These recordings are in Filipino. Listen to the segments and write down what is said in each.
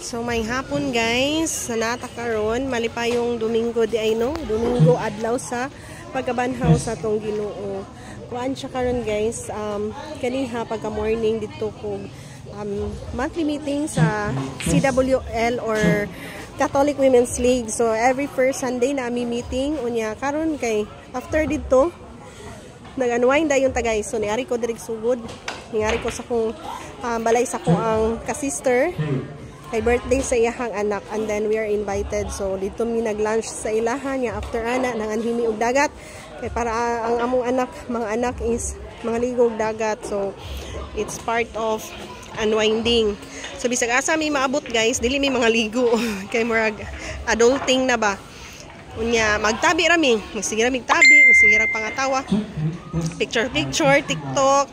So may hapon guys, nanata karon mali pa yung Domingo di ay no, Domingo adlaw sa pagkabanhaw sa tong Ginoo. Kuan siya karon guys, kaniha pagka morning dito ko monthly meeting sa CWL or Catholic Women's League. So every first Sunday na ami meeting unya karon kay after dito nag-unwind dayon ta guys. So niari ko direk sugod. Niari ko sa kong balay sa ko ang ka-sister. Kay birthday sa iyahang anak and then we are invited. So dito mi nag-lunch sa ilahan niya after ana nang anhimi og dagat. Kay para ang among anak, mga anak is mga ligog dagat. So it's part of unwinding. So bisag asa mi maabot guys, dili mi mga ligo kay murag adulting na ba. Unya magtabi rami, magsige ra mig tabi, magsige ra pangatawa. Picture, TikTok.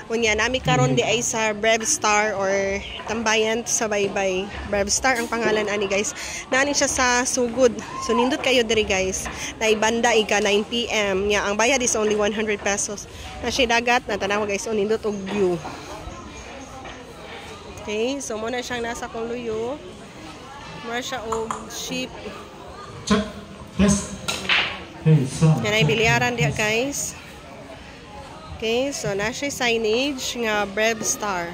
Unya nami karon di ay sa Brevstar or tambayan sa baybay. Brevstar ang pangalan ani guys. Nani siya sa sugod. So nindot kayo diri guys. Naibanda ika 9 PM. Nya ang bayad is only 100 pesos. Na siya dagat, natanaw guys, so nindot og view. Okay, so muna siyang nasa kong luyo. Mura siya og ship. Check. Yes. Hey, son. Yan ay bilyaran diya guys. Okay, so nasa signage nga Brevstar.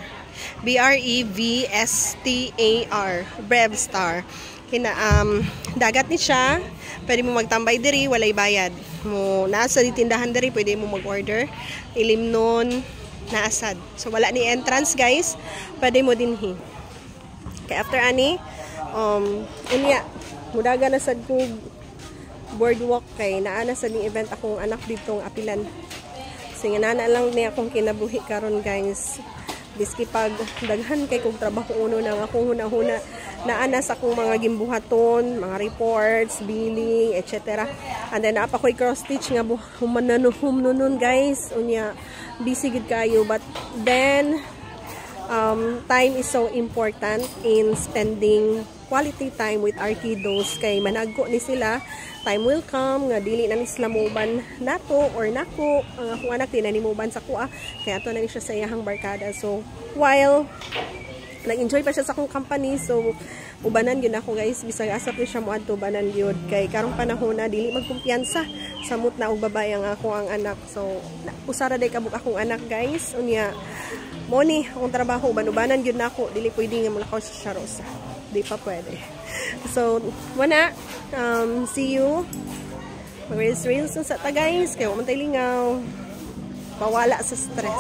Brevstar. Brevstar. Kina dagat ni siya. Pwede mo magtambay diri, walay bayad. Mo nasa di tindahan diri, pwede mo mag-order. Ilimnon naasad. So wala ni entrance guys. Pwede mo dinhi. Okay, after ani unya mudaga na sad ko boardwalk kay naana sa ning event akong anak ditong apilan. Kasi nga nana lang niya akong kinabuhi karon guys. Biski pag daghan kay kog trabaho uno nang akong hunahuna naana sa akong mga gimbuhaton, mga reports, billing, etc. And then apa ko'y cross stitch nga humananuhum nun guys. Unya busy gid kayo but then time is so important in spending quality time with our kiddos kay managko ni sila. Time will come nga dili na ni sila muban nato or nako ang akong anak di na ni muban sa kuha kaya ato na ni siya sa iyahang barkada. So while nag-enjoy pa siya sa akong company, so ubanan yun ako guys, bisag asap ni siya moadto ubanan yun kay karong panahon na dili magkumpiyansa samot na og babae ang ako ang anak. So usara day kabuk akong anak guys. Unya mo ni akong trabaho uban-ubanan yun nako, dili pwede nga mulakaw sa Sharosa. Di pa pwede. So, wana. See you. Mag-reels sa ta guys. Kaya huwag man tayo lingaw. Pawala sa stress.